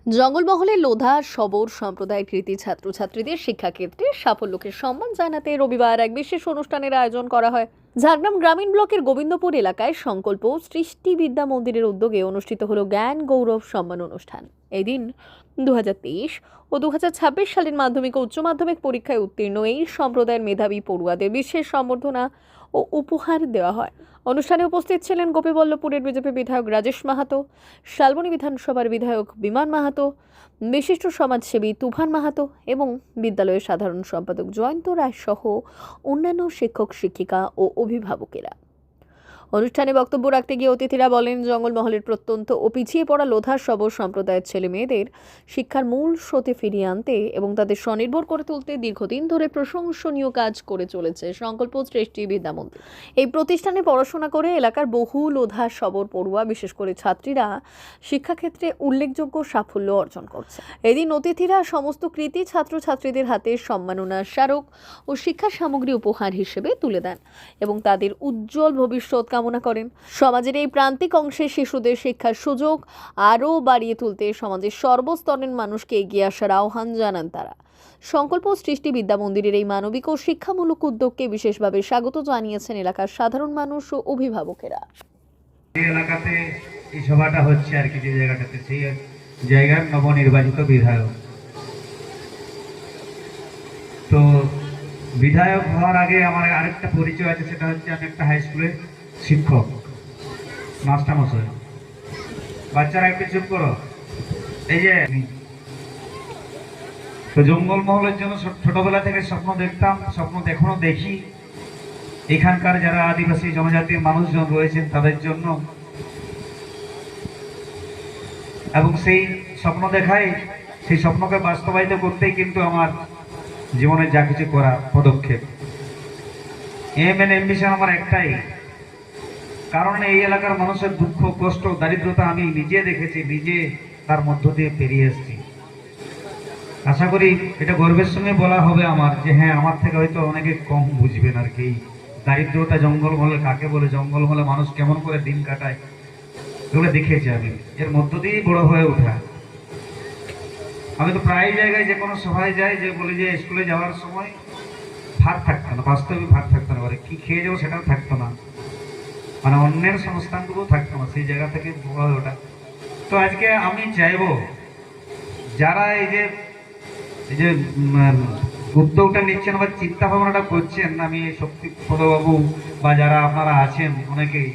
জঙ্গলমহলে লোধা সবর সম্প্রদায়ের কৃতি ছাত্রছাত্রীদের শিক্ষাক্ষেত্রে সাফল্যকে সম্মান জানাতে রবিবার এক বিশেষ অনুষ্ঠানের আয়োজন করা হয়। ঝাড়গ্রাম গ্রামীণ ব্লকের গোবিন্দপুর এলাকায় সংকল্প সৃষ্টি বিদ্যা মন্দিরের উদ্যোগে অনুষ্ঠিত হলো জ্ঞান গৌরব সম্মান অনুষ্ঠান। এই দিন 2023 ও 2026 সালের মাধ্যমিক ও উচ্চ মাধ্যমিক পরীক্ষায় উত্তীর্ণ এই সম্প্রদায়ের মেধাবী পড়ুয়াদের বিশেষ সম্বর্ধনা ও উপহার দেওয়া হয়। অনুষ্ঠানে উপস্থিত ছিলেন গোপীবল্লভপুরের বিজেপি বিধায়ক রাজেশ মাহাতো, শালবনী বিধানসভার বিধায়ক বিমান মাহাতো, বিশিষ্ট সমাজসেবী তুফান মাহাতো এবং বিদ্যালয়ের সাধারণ সম্পাদক জয়ন্ত রায় সহ অন্যান্য শিক্ষক শিক্ষিকা ও অভিভাবকেরা। অনুষ্ঠানে বক্তব্য রাখতে গিয়ে অতিথিরা বলেন, জঙ্গলমহলের প্রত্যন্ত ও পিছিয়ে পড়া লোধা সবর সম্প্রদায়ের ছেলে মেয়েদের শিক্ষার মূল স্রোতে ফিরিয়ে আনতে এবং তাদের স্বনির্ভর করে তুলতে দীর্ঘদিন ধরে প্রশংসনীয় কাজ করে চলেছে সংকল্প সৃষ্টি বিদ্যা মন্দির। এই প্রতিষ্ঠানে পড়াশোনা করে এলাকার বহু লোধা সবর পড়ুয়া, বিশেষ করে ছাত্রীরা শিক্ষাক্ষেত্রে উল্লেখযোগ্য সাফল্য অর্জন করছে। এদিন অতিথিরা সমস্ত কৃতি ছাত্রছাত্রীদের হাতে সম্মাননা স্মারক ও শিক্ষা সামগ্রী উপহার হিসেবে তুলে দেন এবং তাদের উজ্জ্বল ভবিষ্যৎ কামনা করেন। সমাজের এই প্রান্তিক অংশে শিশুদের শিক্ষার সুযোগ আরও বাড়িয়ে তুলতে সমাজের সর্বস্তরের মানুষকে এগিয়ে আসার আহ্বান জানান তারা। সংকল্প সৃষ্টি বিদ্যা মন্দিরের এই মানবিক ও শিক্ষামূলক উদ্যোগকে বিশেষভাবে স্বাগত জানিয়েছেন এলাকার সাধারণ মানুষ ও অভিভাবকেরা। এই এলাকাতে এই সভাটা হচ্ছে আর কি, যে জায়গাটাতে, সেই জায়গার নবনির্বাচিত বিধায়ক। তো বিধায়ক হওয়ার আগে আমার আরেকটা পরিচয় আছে, সেটা হচ্ছে আমি একটা হাই স্কুলের শিক্ষক, মাস্টারমশাই। বাচ্চারা একটু চুপ করো। এই যে তো জঙ্গলমহলের জন্য ছোটবেলা থেকে স্বপ্ন দেখতাম, স্বপ্ন এখনো দেখি। এখানকার যারা আদিবাসী জনজাতির মানুষজন রয়েছেন তাদের জন্য, এবং সেই স্বপ্ন দেখাই, সেই স্বপ্নকে বাস্তবায়িত করতেই কিন্তু আমার জীবনে যা কিছু করা পদক্ষেপ। এম এন এম্বিশন আমার একটাই, কারণ এই এলাকার মানুষের দুঃখ কষ্ট দারিদ্রতা আমি নিজে দেখেছি, নিজে তার মধ্য দিয়ে পেরিয়ে এসেছি। আশা করি এটা গর্বের সঙ্গে বলা হবে আমার, যে হ্যাঁ, আমার থেকে হয়তো অনেকে কম বুঝবেন আর কি। দারিদ্রতা জঙ্গলমহলে কাকে বলে, জঙ্গলমহলে মানুষ কেমন করে দিন কাটায়, এগুলো দেখেছি আমি, এর মধ্য দিয়েই বড় হয়ে ওঠা। আমি তো প্রায় জায়গায় যে কোনো সভায় যাই, যে বলি যে স্কুলে যাওয়ার সময় ভাত থাকতো না, বাস্তবে ভাত থাকতো না, কি খেয়ে যাবো সেটাও থাকতো না, মানে অন্যের সংস্থানগুলো থাকতো না, সেই জায়গা থেকে বড় হয়ে ওঠা। তো আজকে আমি চাইবো যারা এই যে উদ্যোগটা নিচ্ছেন বা চিন্তা ভাবনাটা করছেন, আমি শক্তিপদবাবু বা যারা আপনারা আছেন অনেকেই,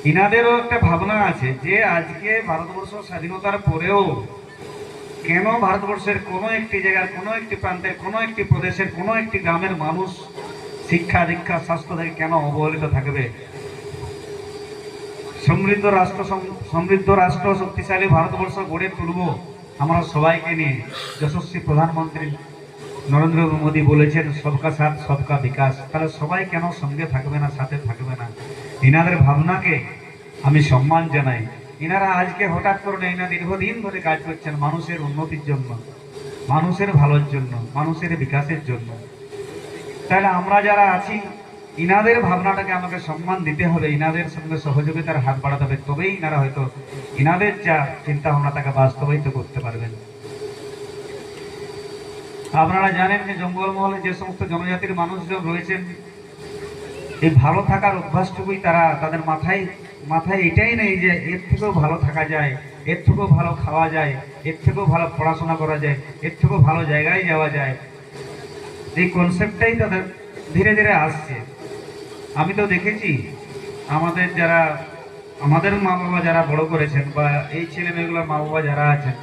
ইনাদেরও একটা ভাবনা আছে যে আজকে ভারতবর্ষ স্বাধীনতার পরেও কেন ভারতবর্ষের কোনো একটি জায়গার, কোনো একটি প্রান্তের, কোনো একটি প্রদেশের, কোনো একটি গ্রামের মানুষ শিক্ষা দীক্ষা স্বাস্থ্য থেকে কেন অবহেলিত থাকবে? সমৃদ্ধ রাষ্ট্র শক্তিশালী ভারতবর্ষ গড়ে তুলব আমরা সবাইকে নিয়ে। যশস্বী প্রধানমন্ত্রী নরেন্দ্র মোদী বলেছেন সবকা সাথ সবকা বিকাশ। তাহলে সবাই কেন সঙ্গে থাকবে না, সাথে থাকবে না? ইনাদের ভাবনাকে আমি সম্মান জানাই। ইনারা আজকে হঠাৎ করে না, দীর্ঘদিন ধরে কাজ করছেন মানুষের উন্নতির জন্য, মানুষের ভালোর জন্য, মানুষের বিকাশের জন্য। তাহলে আমরা যারা আছি, ইনাদের ভাবনাটাকে আমাকে সম্মান দিতে হবে, ইনাদের সঙ্গে সহযোগিতার হাত বাড়াতে হবে, তবেই ইনারা হয়তো ইনাদের যা চিন্তা ভাবনা তাকে বাস্তবায়িত করতে পারবেন। আপনারা জানেন যে জঙ্গলমহলে যে সমস্ত জনজাতির মানুষজন রয়েছেন, এই ভালো থাকার অভ্যাসটুকুই তাদের মাথায় এটাই নেই যে এর থেকেও ভালো থাকা যায়, এর থেকেও ভালো খাওয়া যায়, এর থেকেও ভালো পড়াশোনা করা যায়, এর থেকেও ভালো জায়গায় যাওয়া যায়। এই কনসেপ্টটাই তাদের ধীরে ধীরে আসছে। আমি তো দেখেছি আমাদের মা বাবা যারা বড় করেছেন, বা এই ছেলে মেয়েগুলোর মা বাবা যারা আছেন,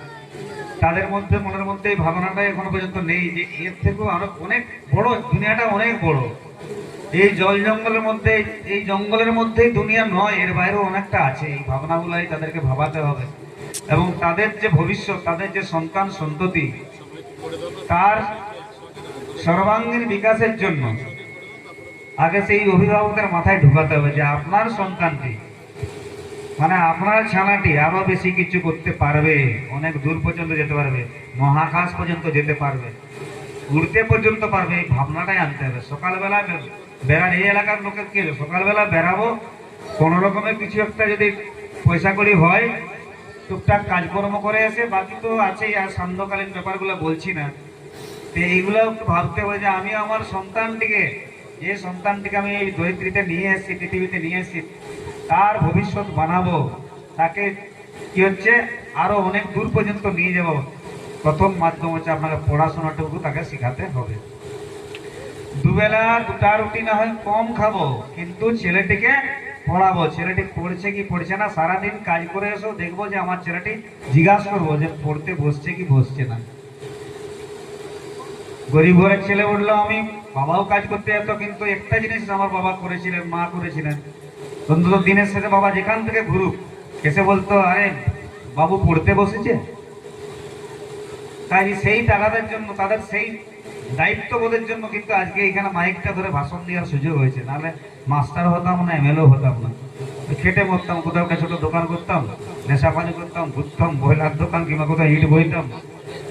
তাদের মধ্যে মনের মধ্যে এই ভাবনাটাই এখনো পর্যন্ত নেই যে এর থেকেও আরো অনেক বড়, দুনিয়াটা অনেক বড়। এই জঙ্গলের মধ্যেই দুনিয়া নয়, এর বাইরেও অনেকটা আছে। এই ভাবনাগুলাই তাদেরকে ভাবাতে হবে, এবং তাদের যে ভবিষ্যৎ, তাদের যে সন্তান সন্ততি, তার সর্বাঙ্গীন বিকাশের জন্য আগে সেই অভিভাবকদের মাথায় ঢোকাতে হবে যে আপনার সন্তানটি, মানে আপনার ছানাটি আরো বেশি কিছু করতে পারবে, অনেক দূর পর্যন্ত যেতে পারবে, মহাকাশ পর্যন্ত যেতে পারবে, উড়তে পর্যন্ত পারবে। এই ভাবনাটাই আনতে হবে। সকালবেলা বেড়ান, এই এলাকার লোকের কি সকালবেলা বেড়াবো, কোনো রকমের কিছু একটা যদি পয়সা করি হয়, টুকটাক কাজকর্ম করে এসে বাকি তো আছেই, আর সান্ধ্যকালীন ব্যাপারগুলো বলছি না। তো এইগুলো একটু ভাবতে হবে যে আমি আমার সন্তানটিকে, যে সন্তানটিকে আমি এই দরিদ্রীতে নিয়ে এসেছি, পৃথিবীতে নিয়ে এসেছি, তার ভবিষ্যৎ বানাবো, তাকে কি হচ্ছে আরো অনেক দূর পর্যন্ত নিয়ে যাব। প্রথম মাধ্যম হচ্ছে আপনাকে পড়াশোনাটুকু তাকে শেখাতে হবে। দুবেলা দুটা রুটি না হয় কম খাবো, কিন্তু ছেলেটিকে পড়াবো। ছেলেটি পড়ছে কি পড়ছে না, সারাদিন কাজ করে এসো, দেখবো যে আমার ছেলেটি জিজ্ঞাসা করবো যে পড়তে বসছে কি বসছে না। গরিব ঘরের ছেলে উঠলো, আমি বাবাও কাজ করতে যেত, কিন্তু একটা জিনিস আমার বাবা করেছিলেন, মা করেছিলেন, অন্তত দিনের শেষে বাবা যেখান থেকে ঘুরুক এসে বলতো, আরে বাবু পড়তে বসেছে। তাই সেই টাকাদের জন্য, তাদের সেই দায়িত্ববোধের জন্য কিন্তু আজকে এখানে মাইকটা ধরে ভাষণ দেওয়ার সুযোগ হয়েছে। নাহলে মাস্টার হতাম না, এমএলএ হতাম না, খেটে মরতাম, কোথাও একটা ছোট দোকান করতাম, নেশাপানি করতাম, ঘুরতাম, বইলার দোকান কিংবা কোথাও ইট বইতাম।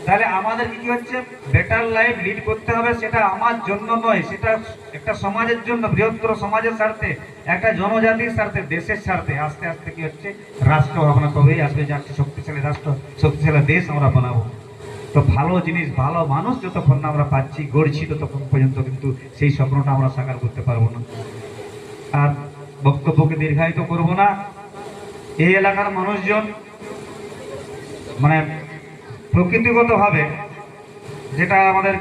তাহলে আমাদের কি হচ্ছে, বেটার লাইফ লিড করতে হবে। সেটা আমার জন্য নয়, সেটা একটা সমাজের জন্য, বৃহত্তর সমাজের স্বার্থে, একটা জনজাতির স্বার্থে, দেশের স্বার্থে। আস্তে আস্তে কি হচ্ছে, রাষ্ট্র ভাবনা তবেই আসবে যে একটা শক্তিশালী রাষ্ট্র, শক্তিশালী দেশ আমরা বানাবো। তো ভালো জিনিস, ভালো মানুষ যতক্ষণ না আমরা পাচ্ছি, গড়ছি, ততক্ষণ পর্যন্ত কিন্তু সেই স্বপ্নটা আমরা সাকার করতে পারবো না। আর বক্তব্যকে দীর্ঘায়িত করব না। এই এলাকার মানুষজন মানে প্রকৃতিগতভাবে, যেটা আমাদের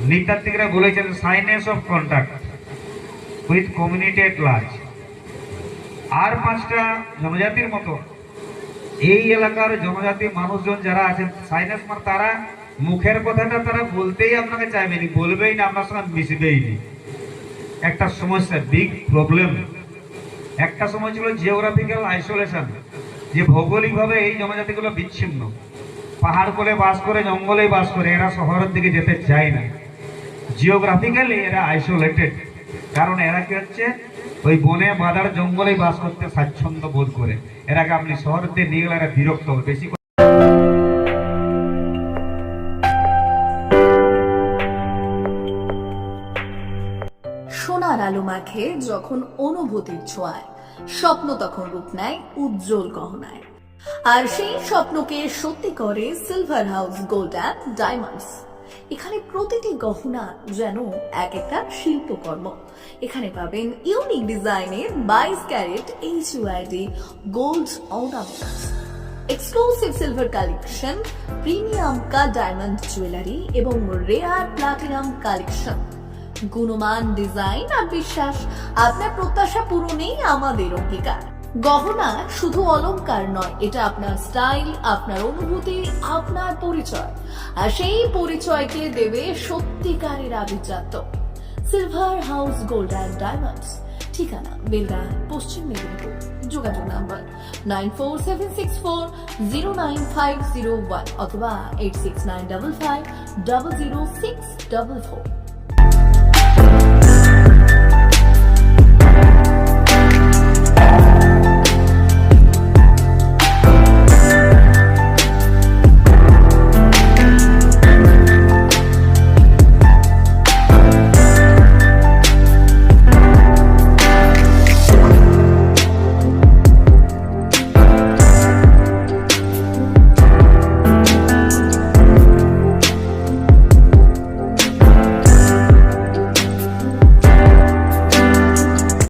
নৃতাত্ত্বিকরা বলেছেন, signs of contact with community at large. আর 5টা জনজাতির মতো এই এলাকার জনজাতি মানুষজন যারা আছেন, সাইনেস মানে তারা মুখের কথাটা তারা বলতেই আপনাকে চাইবেনি, বলবেই না, আপনার সঙ্গে মিশবেই নি। একটা সমস্যা, বিগ প্রবলেম। একটা সময় ছিল জিওগ্রাফিক্যাল আইসোলেশন, যে ভৌগোলিকভাবে এই জনজাতিগুলো বিচ্ছিন্ন, পাহাড় কোলে বাস করে, জঙ্গলেই বাস করে, এরা শহরের দিকে যেতে চায় না। জিওগ্রাফিক্যালি এরা আইসোলেটেড, কারণ এরা কি হচ্ছে, ওই বনে বাঁধার জঙ্গলেই বাস করতে স্বাচ্ছন্দ্য বোধ করে। এরাকে আপনি শহরের দিকে নিয়ে গেলে এরা বিরক্ত হবে বেশি। সোনার আলো মাখে যখন অনুভূতির ছোঁয়ায়, স্বপ্ন তখন রূপ নেয় উজ্জ্বল গহনায়। আর সেই স্বপ্নকে সত্যি করে silver house gold and diamonds. এখানে প্রতিটি গহনা যেন এক একটা শিল্পকর্ম। এখানে পাবেন ইউনিক ডিজাইনের 22 carat HUID gold ornaments, exclusive silver collection, premium cut diamond jewellery এবং রেয়ার প্লাটিনাম কালেকশন। গুণমান, ডিজাইন আর বিশ্বাস, আপনার প্রত্যাশা পূরণেই আমাদের অঙ্গীকার। গহনা শুধু অলংকার নয়, এটা আপনার স্টাইল, আপনার অনুভূতি, আপনার পরিচয়। আর সেই পরিচয়কে দেবে সত্যিকারের আভিজাত্য। Silver house gold and diamonds, ঠিকানা বেলডা, পশ্চিম মেদিনীপুর। যোগাযোগ নাম্বার 9476409501 অথবা 8695500644।